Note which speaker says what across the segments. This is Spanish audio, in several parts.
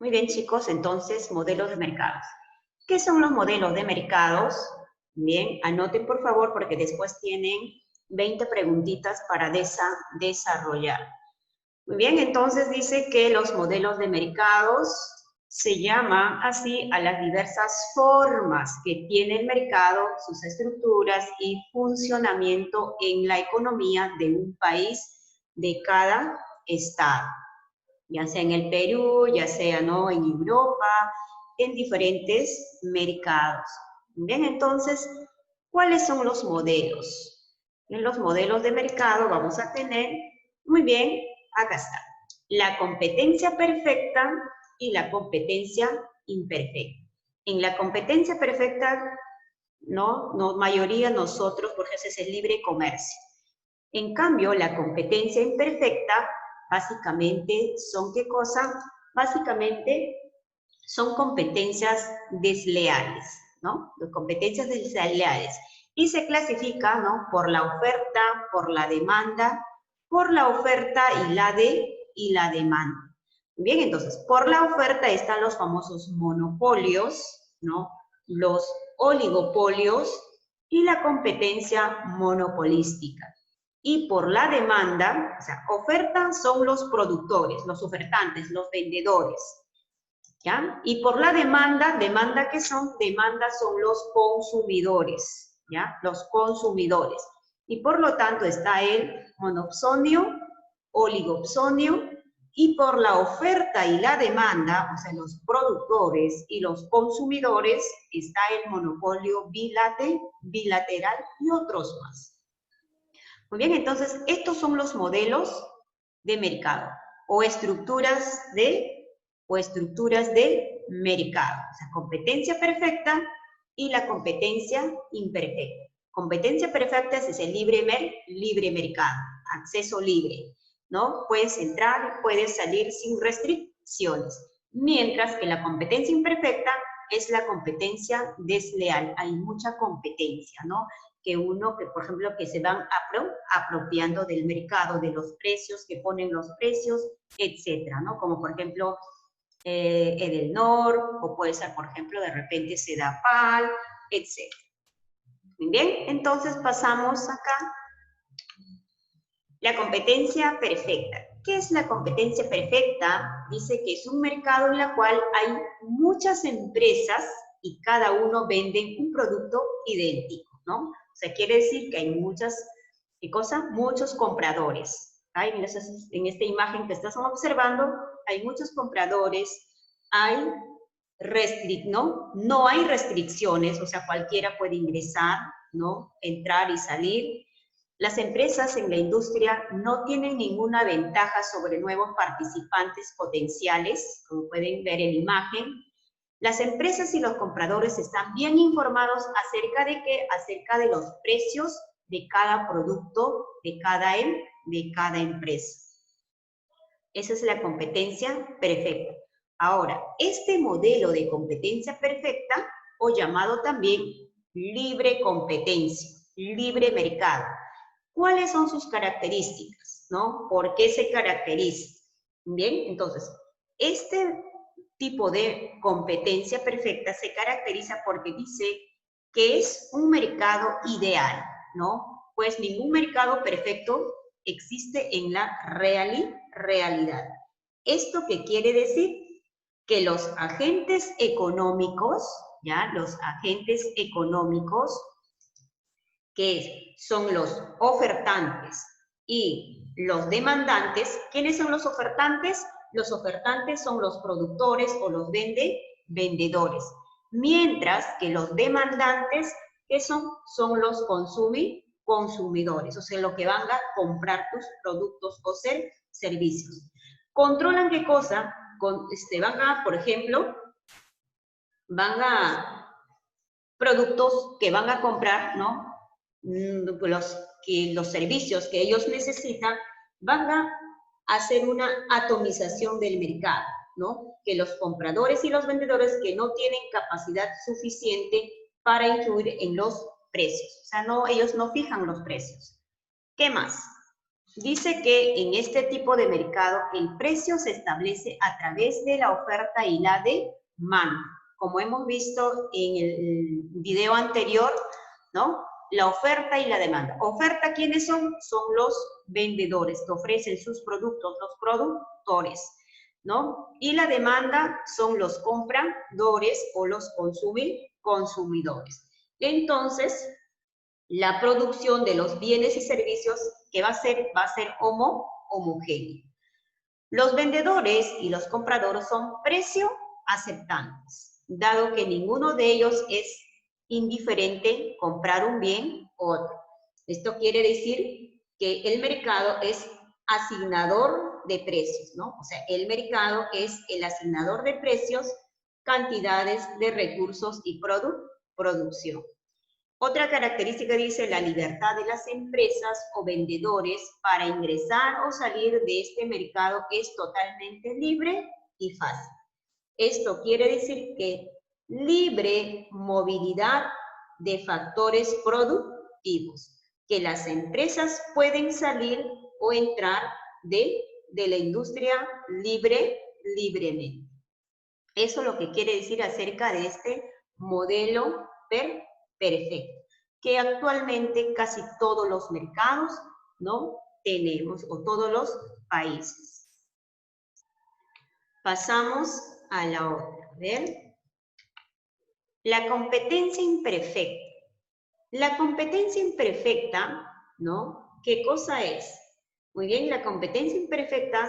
Speaker 1: Muy bien, chicos, entonces, modelos de mercados. ¿Qué son los modelos de mercados? Bien, anoten por favor porque después tienen 20 preguntitas para desarrollar. Muy bien, entonces dice que los modelos de mercados se llaman así a las diversas formas que tiene el mercado, sus estructuras y funcionamiento en la economía de un país, de cada estado, ya sea en el Perú, ya sea, ¿no?, en Europa, en diferentes mercados. Bien, entonces, ¿cuáles son los modelos? En los modelos de mercado vamos a tener, muy bien, acá está, la competencia perfecta y la competencia imperfecta. En la competencia perfecta, no mayoría nosotros, porque ese es el libre comercio. En cambio, la competencia imperfecta, básicamente, ¿son qué cosa? Básicamente, son competencias desleales, ¿no? Competencias desleales. Y se clasifica, ¿no?, por la oferta, por la demanda, por la oferta y la demanda. Bien, entonces, por la oferta están los famosos monopolios, ¿no?, los oligopolios y la competencia monopolística. Y por la demanda, o sea, oferta son los productores, los ofertantes, los vendedores, ¿ya? Y por la demanda, ¿qué son? Demanda son los consumidores, ¿ya? Los consumidores. Y por lo tanto está el monopsonio, oligopsonio, y por la oferta y la demanda, o sea, los productores y los consumidores, está el monopolio bilateral y otros más. Muy bien, entonces, estos son los modelos de mercado o estructuras de mercado. O sea, competencia perfecta y la competencia imperfecta. Competencia perfecta es el libre mercado, acceso libre, ¿no? Puedes entrar y puedes salir sin restricciones. Mientras que la competencia imperfecta es la competencia desleal. Hay mucha competencia, ¿no? Que por ejemplo, que se van apropiando del mercado, de los precios, que ponen los precios, etcétera, ¿no? Como por ejemplo, Edelnor, o puede ser, por ejemplo, de repente Sedapal, etcétera. Muy bien, entonces pasamos acá. La competencia perfecta. ¿Qué es la competencia perfecta? Dice que es un mercado en el cual hay muchas empresas y cada uno vende un producto idéntico, ¿no? O sea, quiere decir que hay muchas, ¿qué cosa? Muchos compradores. ¿Ay? En esta imagen que estás observando, hay muchos compradores, no hay restricciones, o sea, cualquiera puede ingresar, ¿no? Entrar y salir. Las empresas en la industria no tienen ninguna ventaja sobre nuevos participantes potenciales, como pueden ver en la imagen. Las empresas y los compradores están bien informados acerca de los precios de cada producto, de cada empresa. Esa es la competencia perfecta. Ahora, este modelo de competencia perfecta, o llamado también libre competencia, libre mercado, ¿cuáles son sus características? ¿No? ¿Por qué se caracteriza? Bien, entonces, este tipo de competencia perfecta se caracteriza porque dice que es un mercado ideal, ¿no? Pues ningún mercado perfecto existe en la realidad. ¿Esto qué quiere decir? Que los agentes económicos, ¿ya? Los agentes económicos, que son los ofertantes y los demandantes. ¿Quiénes son los ofertantes? Los ofertantes son los productores o los vendedores. Mientras que los demandantes, ¿qué son? Son los consumidores, o sea, los que van a comprar tus productos o servicios. ¿Controlan qué cosa? Por ejemplo, productos que van a comprar, ¿no? Los servicios que ellos necesitan, van a hacer una atomización del mercado, ¿no? Que los compradores y los vendedores que no tienen capacidad suficiente para influir en los precios. O sea, ellos no fijan los precios. ¿Qué más? dice que en este tipo de mercado el precio se establece a través de la oferta y la demanda. Como hemos visto en el video anterior, ¿no? La oferta y la demanda. Oferta, ¿quiénes son? Son los vendedores que ofrecen sus productos, los productores, ¿no? Y la demanda son los compradores o los consumidores. Entonces, la producción de los bienes y servicios que va a ser homogénea. Los vendedores y los compradores son precio aceptantes, dado que ninguno de ellos es indiferente comprar un bien u otro. Esto quiere decir que el mercado es asignador de precios, ¿no? O sea, el mercado es el asignador de precios, cantidades de recursos y producción. Otra característica dice la libertad de las empresas o vendedores para ingresar o salir de este mercado es totalmente libre y fácil. Esto quiere decir que libre movilidad de factores productivos, que las empresas pueden salir o entrar de la industria libremente. Eso es lo que quiere decir acerca de este modelo perfecto, que actualmente casi todos los mercados, ¿no? Tenemos, o todos los países. Pasamos a la otra. A ver. La competencia imperfecta. La competencia imperfecta, ¿no? ¿Qué cosa es? Muy bien, la competencia imperfecta,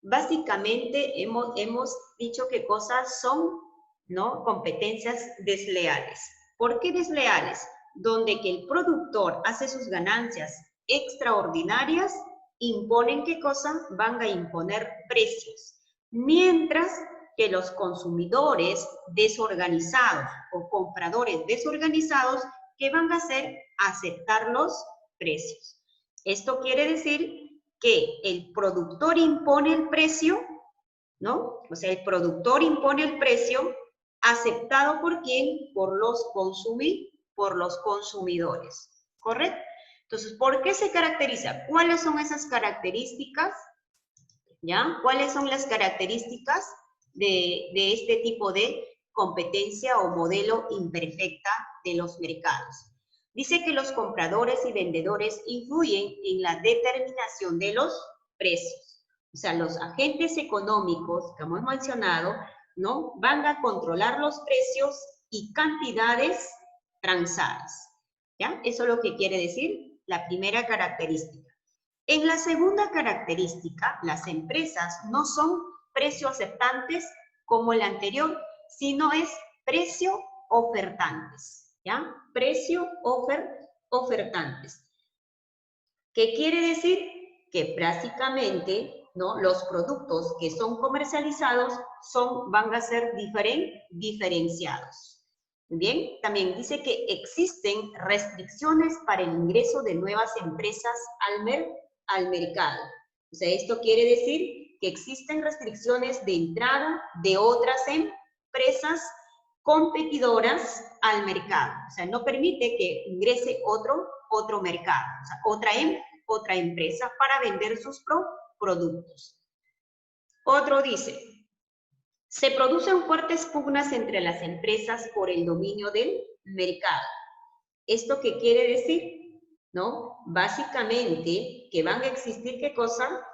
Speaker 1: básicamente hemos dicho que cosas son, ¿no? Competencias desleales. ¿Por qué desleales? Donde que el productor hace sus ganancias extraordinarias, imponen qué cosa, van a imponer precios. Mientras que los consumidores desorganizados o compradores desorganizados, ¿qué van a hacer? Aceptar los precios. Esto quiere decir que el productor impone el precio, ¿no? O sea, el productor impone el precio aceptado por quién? Por los consumidores, ¿correcto? Entonces, ¿por qué se caracteriza? ¿Cuáles son esas características? ¿Ya? ¿Cuáles son las características de este tipo de competencia o modelo imperfecta de los mercados? Dice que los compradores y vendedores influyen en la determinación de los precios. O sea, los agentes económicos, como hemos mencionado, ¿no? Van a controlar los precios y cantidades transadas. ¿Ya? Eso es lo que quiere decir la primera característica. En la segunda característica, las empresas no son precio aceptantes como la anterior, sino es precio ofertantes, ¿ya? Precio ofertantes. ¿Qué quiere decir? Que prácticamente, ¿no? Los productos que son comercializados van a ser diferenciados. Bien, también dice que existen restricciones para el ingreso de nuevas empresas al mercado. O sea, esto quiere decir que existen restricciones de entrada de otras empresas competidoras al mercado. O sea, no permite que ingrese otro mercado, o sea, otra empresa para vender sus productos. Otro dice, se producen fuertes pugnas entre las empresas por el dominio del mercado. ¿Esto qué quiere decir? ¿No? Básicamente que van a existir, ¿qué cosa?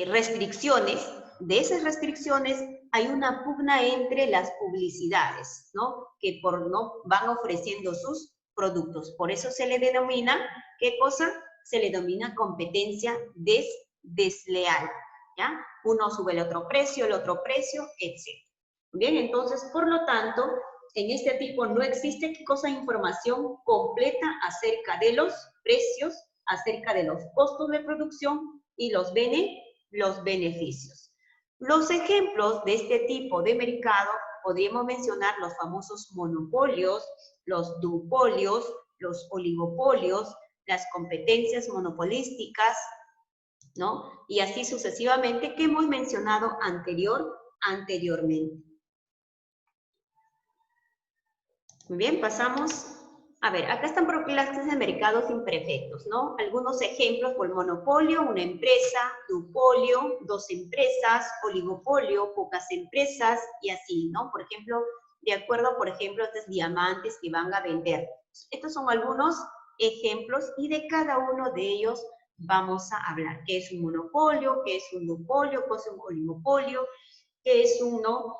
Speaker 1: Restricciones. De esas restricciones hay una pugna entre las publicidades, ¿no? Que no van ofreciendo sus productos. Por eso se le denomina, ¿qué cosa? Se le denomina competencia desleal, ¿ya? Uno sube el otro precio, etc. Bien, entonces, por lo tanto, en este tipo no existe, ¿qué cosa? Información completa acerca de los precios, acerca de los costos de producción y los beneficios. Los ejemplos de este tipo de mercado podríamos mencionar los famosos monopolios, los duopolios, los oligopolios, las competencias monopolísticas, ¿no? Y así sucesivamente que hemos mencionado anteriormente. Muy bien, pasamos A ver, acá están por clases de mercados imperfectos, ¿no? Algunos ejemplos por monopolio, una empresa, duopolio, dos empresas, oligopolio, pocas empresas y así, ¿no? Por ejemplo, de acuerdo, por ejemplo, estos diamantes que van a vender. Estos son algunos ejemplos y de cada uno de ellos vamos a hablar. ¿Qué es un monopolio? ¿Qué es un duopolio? ¿Qué es un oligopolio? ¿Qué es uno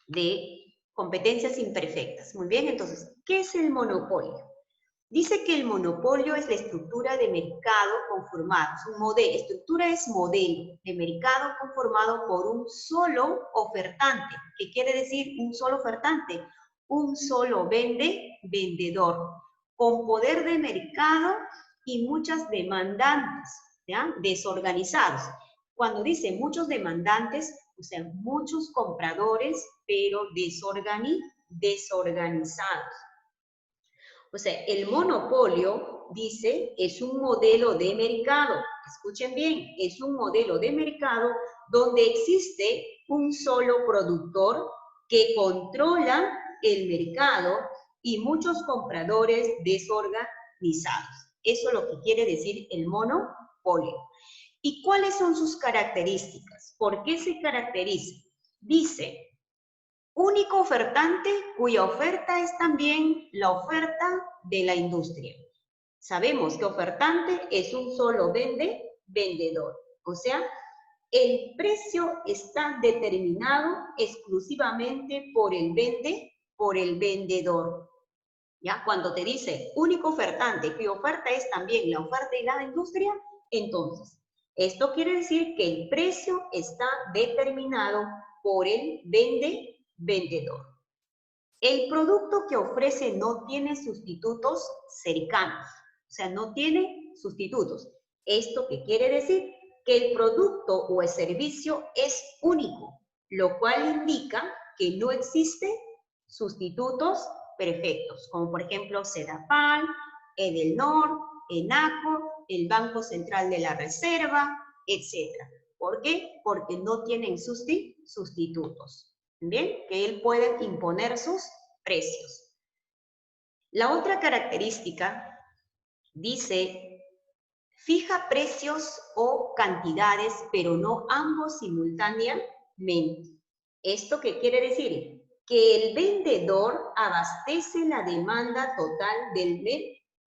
Speaker 1: de competencias imperfectas? Muy bien, entonces, ¿qué es el monopolio? Dice que el monopolio es la estructura de mercado conformado, es un modelo, estructura es modelo de mercado conformado por un solo ofertante. ¿Qué quiere decir un solo ofertante? Un solo vendedor, con poder de mercado y muchas demandantes, ¿ya? Desorganizados. Cuando dice muchos demandantes, o sea, muchos compradores, pero desorganizados. O sea, el monopolio, dice, es un modelo de mercado. Escuchen bien, es un modelo de mercado donde existe un solo productor que controla el mercado y muchos compradores desorganizados. Eso es lo que quiere decir el monopolio. ¿Y cuáles son sus características? ¿Por qué se caracteriza? Dice, único ofertante cuya oferta es también la oferta de la industria. Sabemos que ofertante es un solo vendedor. O sea, el precio está determinado exclusivamente por el vendedor. ¿Ya? Cuando te dice único ofertante cuya oferta es también la oferta de la industria, entonces, esto quiere decir que el precio está determinado por el vendedor. El producto que ofrece no tiene sustitutos cercanos, o sea, no tiene sustitutos. ¿Esto qué quiere decir? Que el producto o el servicio es único, lo cual indica que no existen sustitutos perfectos, como por ejemplo Sedapal, Edelnor, Enaco, el Banco Central de la Reserva, etc. ¿Por qué? Porque no tienen sustitutos. ¿Bien? Que él puede imponer sus precios. La otra característica dice, fija precios o cantidades, pero no ambos simultáneamente. ¿Esto qué quiere decir? Que el vendedor abastece la demanda total del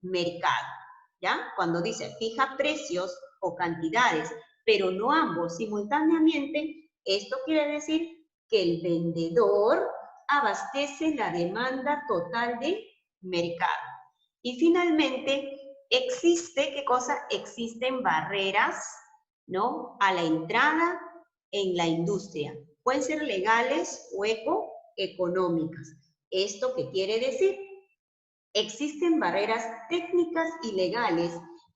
Speaker 1: mercado. ¿Ya? Cuando dice fija precios o cantidades, pero no ambos simultáneamente, esto quiere decir que el vendedor abastece la demanda total del mercado. Y finalmente, ¿qué cosa? Existen barreras, ¿no? A la entrada en la industria. Pueden ser legales o económicas. ¿Esto qué quiere decir? Existen barreras técnicas y legales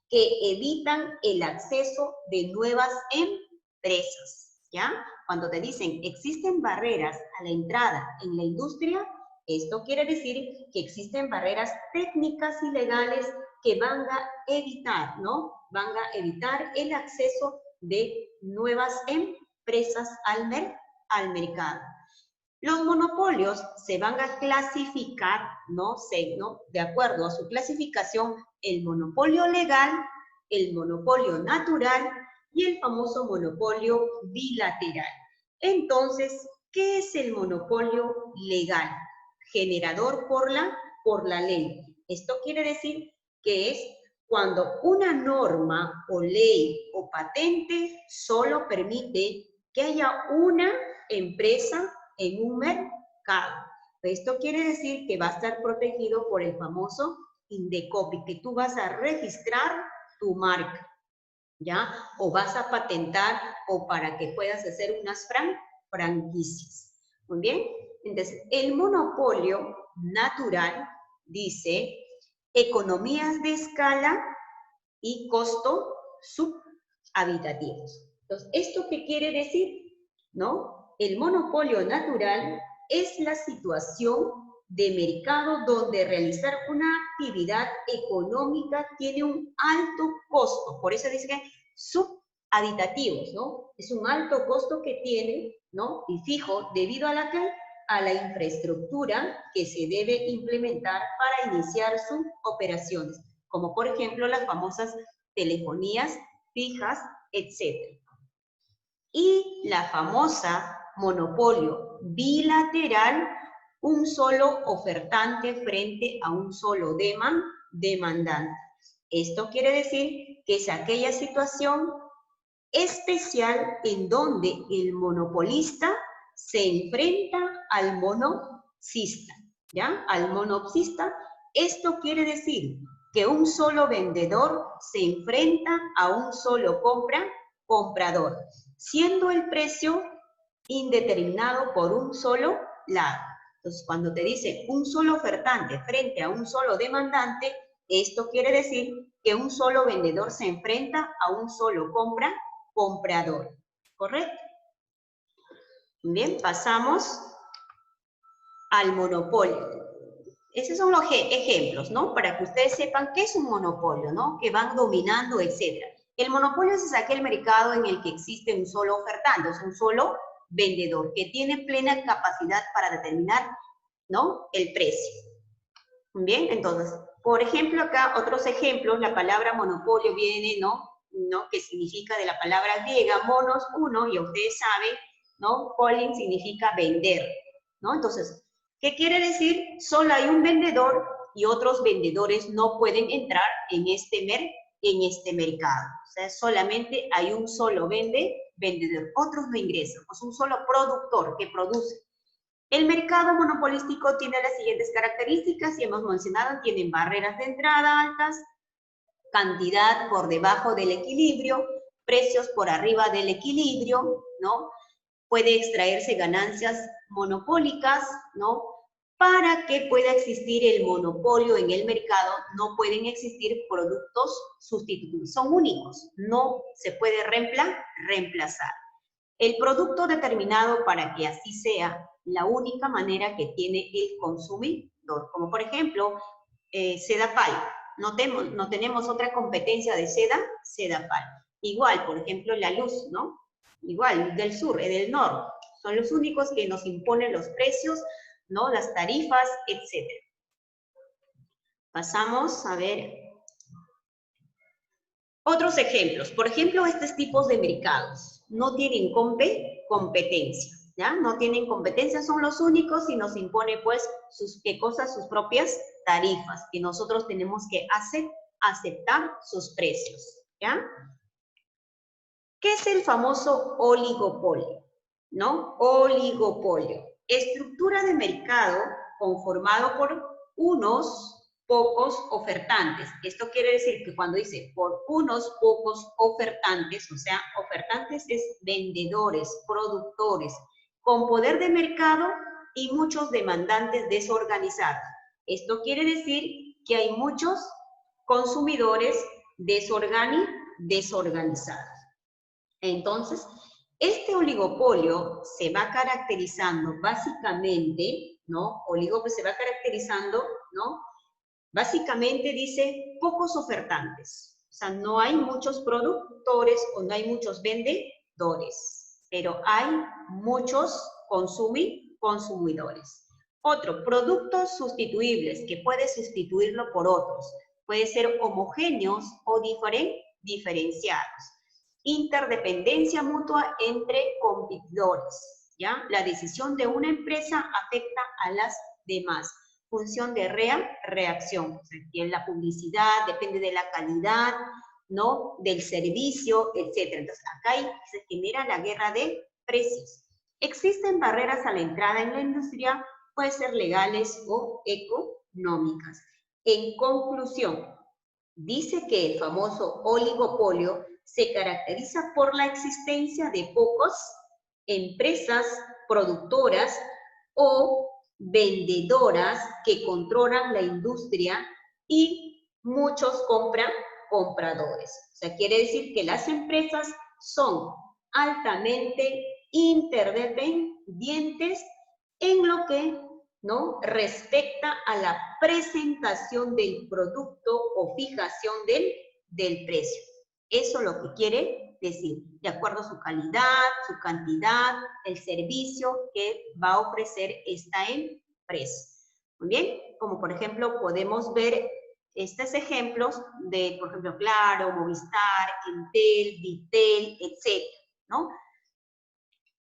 Speaker 1: que evitan el acceso de nuevas empresas, ¿ya? Cuando te dicen existen barreras a la entrada en la industria, esto quiere decir que existen barreras técnicas y legales que van a evitar, ¿no? Van a evitar el acceso de nuevas empresas al mercado. Los monopolios se van a clasificar, ¿no? De acuerdo a su clasificación, el monopolio legal, el monopolio natural y el famoso monopolio bilateral. Entonces, ¿qué es el monopolio legal? Generador por la ley. Esto quiere decir que es cuando una norma o ley o patente solo permite que haya una empresa en un mercado. Esto quiere decir que va a estar protegido por el famoso Indecopi, que tú vas a registrar tu marca, ¿ya? O vas a patentar o para que puedas hacer unas franquicias. Muy bien. Entonces, el monopolio natural dice economías de escala y costo subhabitativos. Entonces, ¿esto qué quiere decir? ¿No? El monopolio natural es la situación de mercado donde realizar una actividad económica tiene un alto costo. Por eso dice que subhabitativos, ¿no? Es un alto costo que tiene, ¿no? Y fijo, debido a a la infraestructura que se debe implementar para iniciar sus operaciones, como por ejemplo las famosas telefonías fijas, etc. Y la famosa monopolio bilateral, un solo ofertante frente a un solo demandante. Esto quiere decir que es aquella situación especial en donde el monopolista se enfrenta al monopsista, ¿ya? Al monopsista. Esto quiere decir que un solo vendedor se enfrenta a un solo comprador, siendo el precio indeterminado por un solo lado. Entonces, cuando te dice un solo ofertante frente a un solo demandante, esto quiere decir que un solo vendedor se enfrenta a un solo comprador, ¿correcto? Bien, pasamos al monopolio. Esos son los ejemplos, ¿no? Para que ustedes sepan qué es un monopolio, ¿no? Que van dominando, etc. El monopolio es aquel mercado en el que existe un solo ofertante, es un solo vendedor, que tiene plena capacidad para determinar, ¿no? El precio. Bien, entonces, por ejemplo, acá otros ejemplos, la palabra monopolio viene, ¿no? Que significa de la palabra griega, monos, uno, y ustedes saben, ¿no? Polin significa vender, ¿no? Entonces, ¿qué quiere decir? Solo hay un vendedor y otros vendedores no pueden entrar en este mercado. O sea, solamente hay un solo vendedor, otros no ingresan, es un solo productor que produce. El mercado monopolístico tiene las siguientes características, y hemos mencionado, tienen barreras de entrada altas, cantidad por debajo del equilibrio, precios por arriba del equilibrio, ¿no? Puede extraerse ganancias monopólicas, ¿no? Para que pueda existir el monopolio en el mercado, no pueden existir productos sustitutos, son únicos, no se puede reemplazar. El producto determinado para que así sea la única manera que tiene el consumidor, como por ejemplo, Sedapal. No tenemos otra competencia de Sedapal. Igual, por ejemplo, la luz, ¿no? Igual, del sur y del norte. Son los únicos que nos imponen los precios, ¿no? Las tarifas, etc. Pasamos a ver otros ejemplos. Por ejemplo, estos tipos de mercados no tienen competencia, ¿ya? No tienen competencia, son los únicos y nos impone, pues, sus propias tarifas, que nosotros tenemos que aceptar sus precios, ¿ya? ¿Qué es el famoso oligopolio? ¿No? Oligopolio. Estructura de mercado conformado por unos pocos ofertantes. Esto quiere decir que cuando dice por unos pocos ofertantes, o sea, ofertantes es vendedores, productores, con poder de mercado y muchos demandantes desorganizados. Esto quiere decir que hay muchos consumidores desorganizados. Entonces, este oligopolio se va caracterizando básicamente, ¿no? Oligopolio se va caracterizando, ¿no? Básicamente dice pocos ofertantes. O sea, no hay muchos productores o no hay muchos vendedores, pero hay muchos consumidores. Otro, productos sustituibles, que puede sustituirlo por otros. Puede ser homogéneos o diferenciados. Interdependencia mutua entre competidores, ¿ya? La decisión de una empresa afecta a las demás. Función de reacción. O sea, que la publicidad depende de la calidad, ¿no? Del servicio, etc. Entonces, acá se genera la guerra de precios. Existen barreras a la entrada en la industria, pueden ser legales o económicas. En conclusión, dice que el famoso oligopolio se caracteriza por la existencia de pocas empresas productoras o vendedoras que controlan la industria y muchos compradores. O sea, quiere decir que las empresas son altamente interdependientes en lo que, ¿no?, respecta a la presentación del producto o fijación del precio. Eso es lo que quiere decir, de acuerdo a su calidad, su cantidad, el servicio que va a ofrecer esta empresa. Muy bien, como por ejemplo podemos ver estos ejemplos de, por ejemplo, Claro, Movistar, Entel, Vitel, etcétera, ¿no?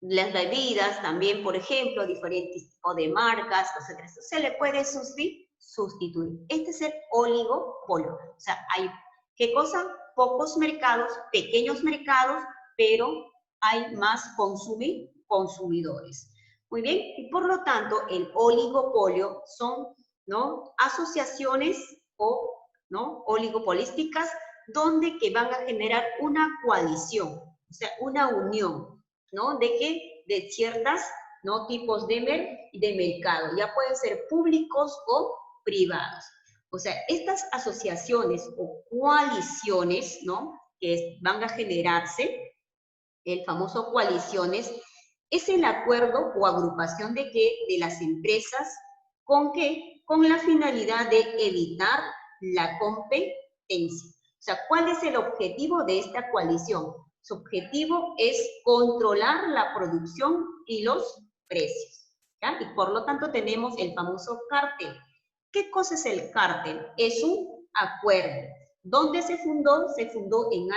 Speaker 1: Las bebidas también, por ejemplo, diferentes tipos de marcas, etcétera. Eso se le puede sustituir. Este es el oligopolio. O sea, hay, ¿qué cosa? Pocos mercados, pequeños mercados, pero hay más consumidores. Muy bien, y por lo tanto, el oligopolio son, ¿no?, asociaciones o, ¿no?, oligopolísticas donde que van a generar una coalición, o sea, una unión, ¿no? De ciertas, ¿no?, tipos de mercado, ya pueden ser públicos o privados. O sea, estas asociaciones o coaliciones, ¿no?, que van a generarse, el famoso coaliciones, es el acuerdo o agrupación de las empresas, ¿con qué? Con la finalidad de evitar la competencia. O sea, ¿cuál es el objetivo de esta coalición? Su objetivo es controlar la producción y los precios, ¿ya? Y por lo tanto tenemos el famoso cártel. ¿Qué cosa es el cártel? Es un acuerdo. ¿Dónde se fundó? Se fundó en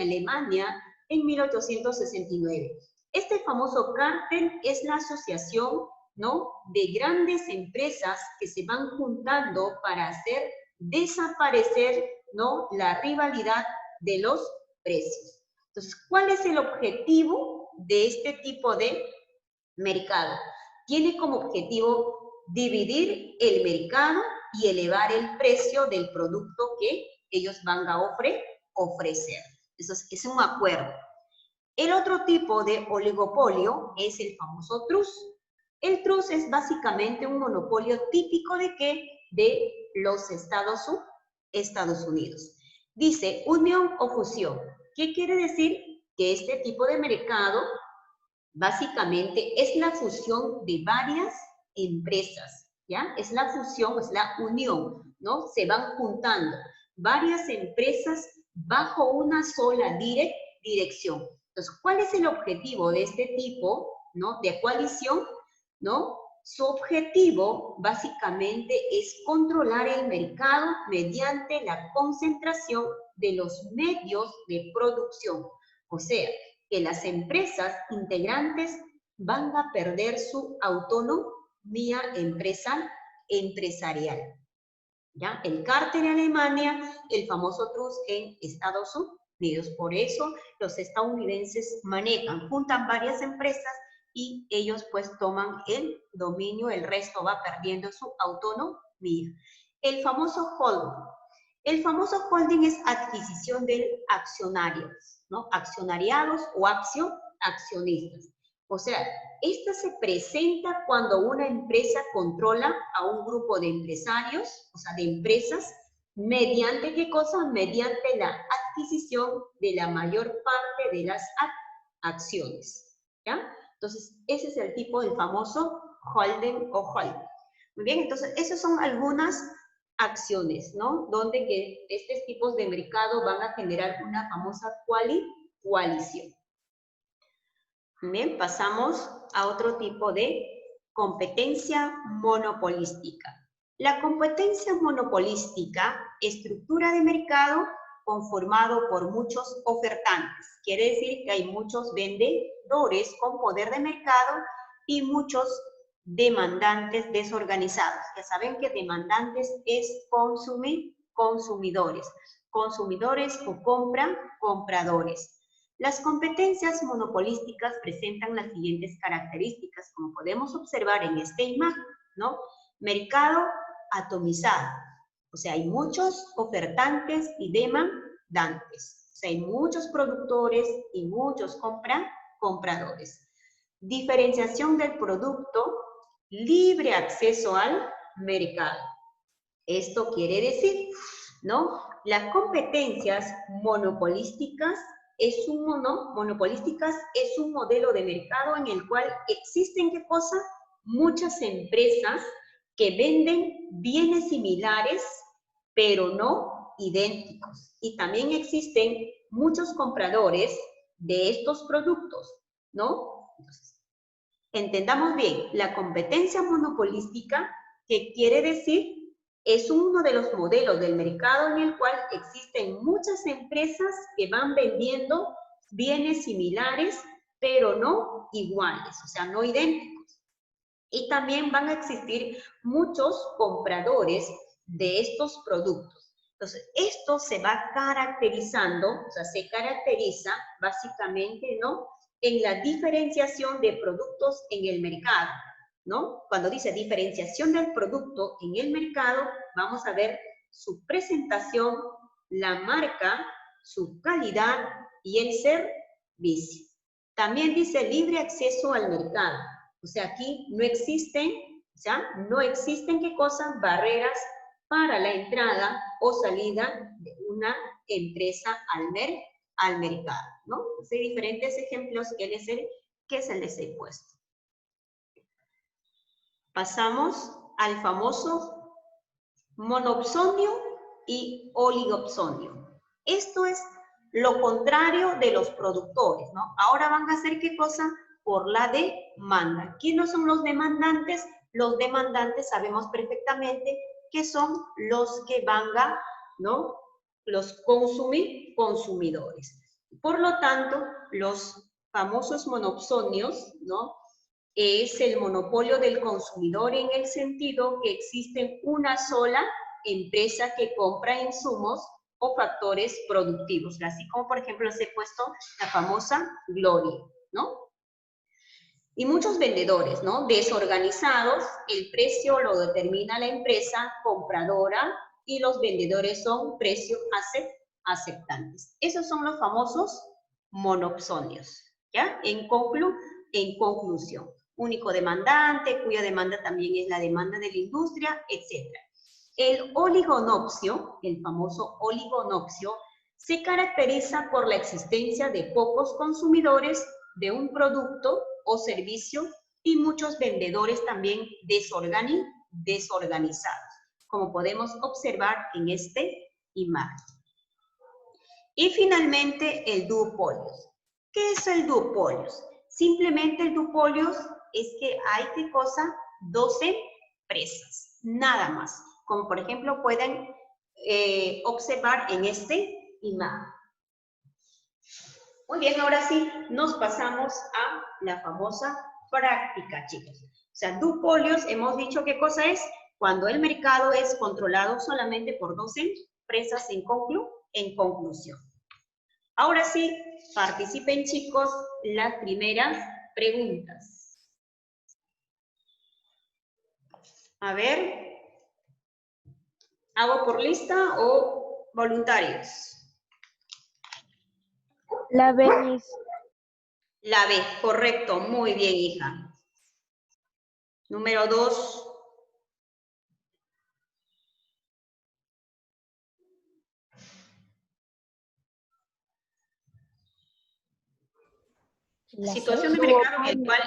Speaker 1: Alemania en 1869. Este famoso cártel es la asociación, ¿no?, de grandes empresas que se van juntando para hacer desaparecer, ¿no?, la rivalidad de los precios. Entonces, ¿cuál es el objetivo de este tipo de mercado? Tiene como objetivo dividir el mercado y elevar el precio del producto que ellos van a ofrecer. Eso es un acuerdo. El otro tipo de oligopolio es el famoso trust. El trust es básicamente un monopolio típico de ¿qué? De los Estados Unidos. Dice unión o fusión. ¿Qué quiere decir? Que este tipo de mercado básicamente es la fusión de varias empresas, ¿ya? Es la fusión, es la unión, ¿no? Se van juntando varias empresas bajo una sola dirección. Entonces, ¿cuál es el objetivo de este tipo, ¿no?, de coalición? ¿No? Su objetivo básicamente es controlar el mercado mediante la concentración de los medios de producción. O sea, que las empresas integrantes van a perder su autonomía empresarial. ¿Ya? El cártel en Alemania, el famoso trust en Estados Unidos. Por eso los estadounidenses juntan varias empresas y ellos pues toman el dominio, el resto va perdiendo su autonomía. El famoso holding. El famoso holding es adquisición de accionarios, ¿no? Accionariados o accionistas. O sea, esta se presenta cuando una empresa controla a un grupo de empresarios, o sea, de empresas, mediante ¿qué cosa? Mediante la adquisición de la mayor parte de las acciones, ¿ya? Entonces, ese es el tipo del famoso holding o holding. Muy bien, entonces, esas son algunas acciones, ¿no? Donde que estos tipos de mercado van a generar una famosa coalición. Bien, pasamos a otro tipo de competencia monopolística. La competencia monopolística, estructura de mercado conformado por muchos ofertantes. Quiere decir que hay muchos vendedores con poder de mercado y muchos demandantes desorganizados. Ya saben que demandantes es consumidores. Consumidores o compradores. Las competencias monopolísticas presentan las siguientes características, como podemos observar en esta imagen, ¿no? Mercado atomizado. O sea, hay muchos ofertantes y demandantes. O sea, hay muchos productores y muchos compradores. Diferenciación del producto, libre acceso al mercado. Esto quiere decir, ¿no?, las competencias monopolísticas es un modelo de mercado en el cual existen, ¿qué cosa? Muchas empresas que venden bienes similares, pero no idénticos. Y también existen muchos compradores de estos productos, ¿no? Entonces, entendamos bien, la competencia monopolística, ¿qué quiere decir? Es uno de los modelos del mercado en el cual existen muchas empresas que van vendiendo bienes similares, pero no iguales, o sea, no idénticos. Y también van a existir muchos compradores de estos productos. Entonces, esto se va caracterizando, o sea, se caracteriza básicamente, ¿no?, en la diferenciación de productos en el mercado, ¿no? Cuando dice diferenciación del producto en el mercado, vamos a ver su presentación, la marca, su calidad y el servicio. También dice libre acceso al mercado. O sea, aquí no existen, ¿ya? No existen, ¿qué cosa? Barreras para la entrada o salida de una empresa al mercado, ¿no? Entonces, hay diferentes ejemplos que se les he puesto. Pasamos al famoso monopsonio y oligopsonio. Esto es lo contrario de los productores, ¿no? Ahora van a hacer ¿qué cosa? Por la demanda. ¿Quiénes son los demandantes? Los demandantes sabemos perfectamente que son los que van a, ¿no?, los consumidores. Por lo tanto, los famosos monopsonios, ¿no?, es el monopolio del consumidor en el sentido que existe una sola empresa que compra insumos o factores productivos, así como por ejemplo les he puesto la famosa Gloria, ¿no? Y muchos vendedores, ¿no?, desorganizados, el precio lo determina la empresa compradora y los vendedores son precios aceptantes. Esos son los famosos monopsonios, ¿ya? En conclusión, único demandante, cuya demanda también es la demanda de la industria, etc. El oligonopsio, el famoso oligonopsio, se caracteriza por la existencia de pocos consumidores de un producto o servicio y muchos vendedores también desorganizados, como podemos observar en este imagen. Y finalmente el duopolios. ¿Qué es el duopolios? Simplemente el duopolios es que hay, ¿qué cosa? 12 empresas, nada más. Como por ejemplo pueden observar en este imagen. Muy bien, ahora sí, nos pasamos a la famosa práctica, chicos. O sea, duopolios, hemos dicho qué cosa es, cuando el mercado es controlado solamente por 12 empresas en conclusión. Ahora sí, participen, chicos, las primeras preguntas. A ver, ¿hago por lista o voluntarios?
Speaker 2: La B, Miss.
Speaker 1: La B, correcto, muy bien, hija. Número 2. Situación de mercado en el cual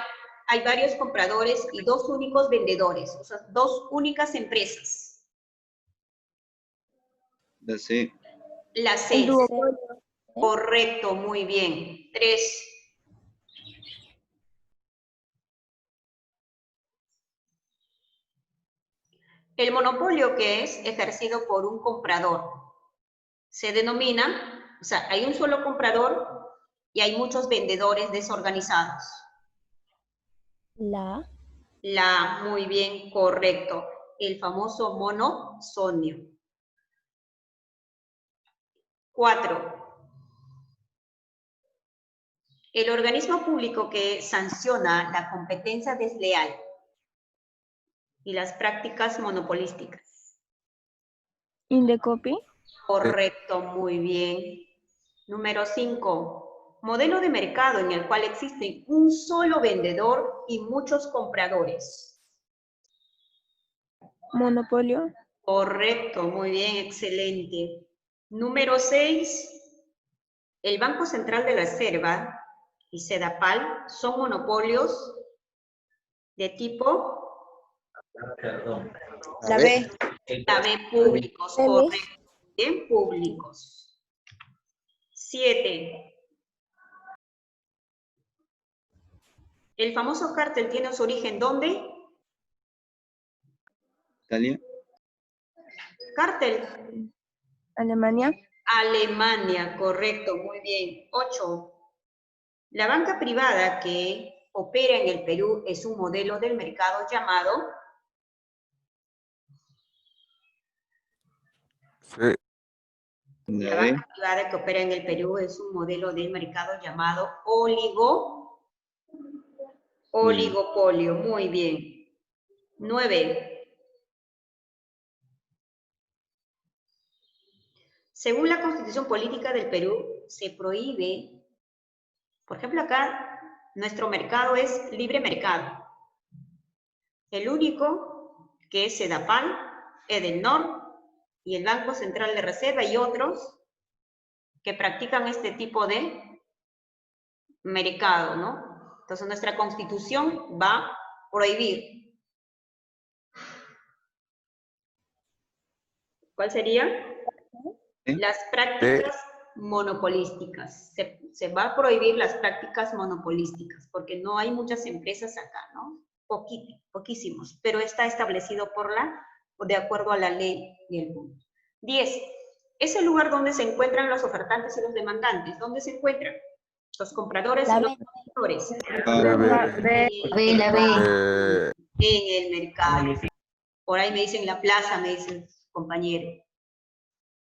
Speaker 1: hay varios compradores y dos únicos vendedores, o sea, dos únicas empresas.
Speaker 3: La C.
Speaker 1: La C. Correcto, muy bien. 3. El monopolio, que es ejercido por un comprador, se denomina, o sea, hay un solo comprador y hay muchos vendedores desorganizados.
Speaker 2: La.
Speaker 1: La, muy bien, correcto. El famoso monosonio. 4. El organismo público que sanciona la competencia desleal y las prácticas monopolísticas.
Speaker 2: Indecopi.
Speaker 1: Correcto, muy bien. Número 5. Modelo de mercado en el cual existe un solo vendedor y muchos compradores.
Speaker 2: Monopolio.
Speaker 1: Correcto, muy bien, excelente. Número 6. El Banco Central de la Reserva y Sedapal son monopolios de tipo...
Speaker 2: La B.
Speaker 1: La B, públicos, correcto. Bien, públicos. 7. ¿El famoso cártel tiene su origen dónde?
Speaker 3: Italia.
Speaker 1: Cártel.
Speaker 2: Alemania.
Speaker 1: Alemania, correcto, muy bien. 8. La banca privada que opera en el Perú es un modelo del mercado llamado...
Speaker 4: Sí.
Speaker 1: La banca privada que opera en el Perú es un modelo del mercado llamado oligopolio. Muy bien. 9. Según la Constitución Política del Perú, se prohíbe, por ejemplo acá, nuestro mercado es libre mercado. El único que es Sedapal, Edenor y el Banco Central de Reserva y otros que practican este tipo de mercado, ¿no? Entonces nuestra Constitución va a prohibir. ¿Cuál sería? Las prácticas monopolísticas. Se va a prohibir las prácticas monopolísticas porque no hay muchas empresas acá, ¿no? Poquísimos, pero está establecido de acuerdo a la ley y el punto. 10. Es el lugar donde se encuentran los ofertantes y los demandantes. ¿Dónde se encuentran? Los compradores y los vendedores.
Speaker 2: La B.
Speaker 1: En el mercado. Por ahí me dicen la plaza, me dicen compañero.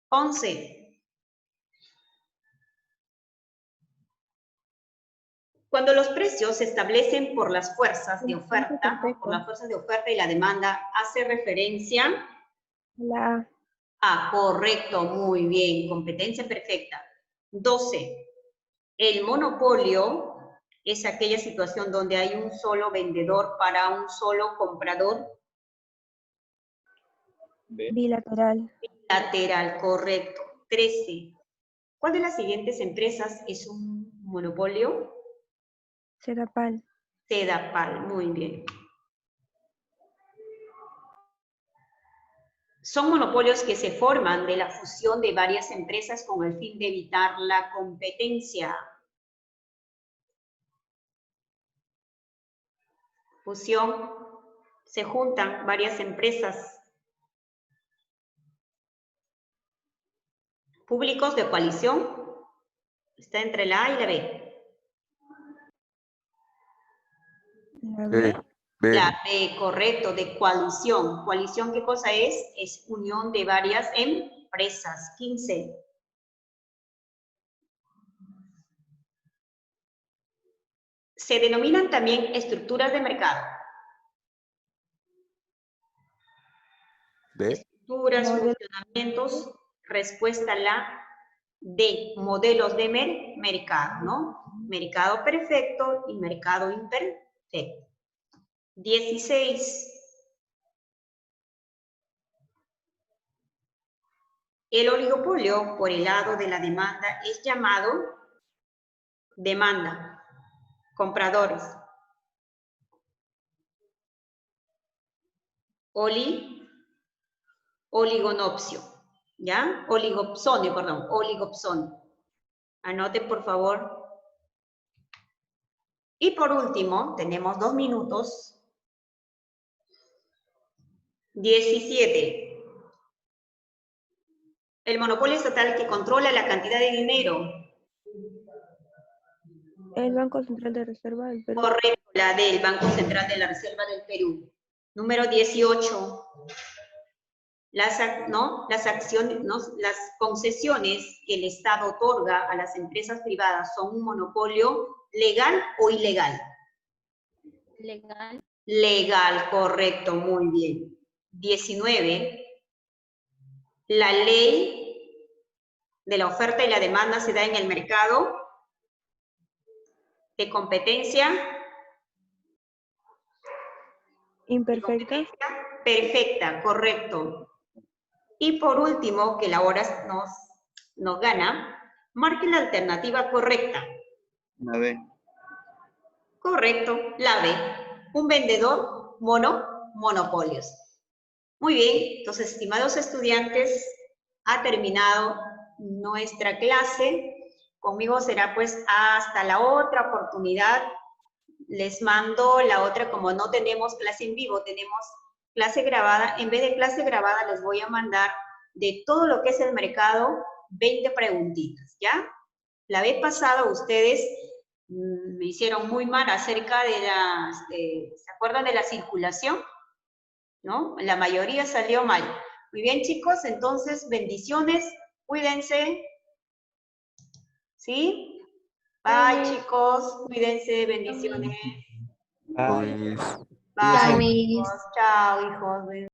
Speaker 1: 11. Cuando los precios se establecen por las fuerzas de oferta, por las fuerzas de oferta y la demanda, hace referencia
Speaker 2: La
Speaker 1: a, correcto, muy bien, competencia perfecta. 12. El monopolio es aquella situación donde hay un solo vendedor para un solo comprador.
Speaker 2: bilateral.
Speaker 1: Bilateral, correcto. 13. ¿Cuál de las siguientes empresas es un monopolio?
Speaker 2: Sedapal.
Speaker 1: Sedapal, muy bien. Son monopolios que se forman de la fusión de varias empresas con el fin de evitar la competencia. Fusión, se juntan varias empresas. Públicos de coalición, está entre la A y la B.
Speaker 2: La B.
Speaker 1: La B, correcto, de coalición. ¿Coalición qué cosa es? Es unión de varias empresas. 15. Se denominan también estructuras de mercado. Estructuras, funcionamientos, respuesta a la D, modelos de mercado, ¿no? Mercado perfecto y mercado imperfecto. 16. El oligopolio por el lado de la demanda es llamado demanda, compradores. Oligonopsio, ¿ya? Oligopsonio. Anoten, por favor. Y por último, tenemos 2 minutos. 17. El monopolio estatal que controla la cantidad de dinero.
Speaker 2: El Banco Central de Reserva del Perú.
Speaker 1: Correcto, la del Banco Central de la Reserva del Perú. Número 18. Las concesiones que el Estado otorga a las empresas privadas son un monopolio legal o ilegal.
Speaker 2: Legal.
Speaker 1: Legal, correcto, muy bien. 19. La ley de la oferta y la demanda se da en el mercado de competencia
Speaker 2: Imperfecta.
Speaker 1: Perfecta, correcto. Y por último, que la hora nos gana, marque la alternativa correcta.
Speaker 3: La B.
Speaker 1: Correcto, la B. Un vendedor, monopolios. Muy bien, entonces, estimados estudiantes, ha terminado nuestra clase. Conmigo será pues hasta la otra oportunidad. Les mando la otra, como no tenemos clase en vivo, tenemos clase grabada. En vez de clase grabada les voy a mandar de todo lo que es el mercado 20 preguntitas, ¿ya? La vez pasada ustedes me hicieron muy mal acerca de las, ¿se acuerdan de la circulación? ¿No? La mayoría salió mal. Muy bien, chicos, entonces, bendiciones, cuídense, ¿sí? Bye, chicos, cuídense, bendiciones.
Speaker 3: Bye.
Speaker 1: Bye, chicos, chao, hijos.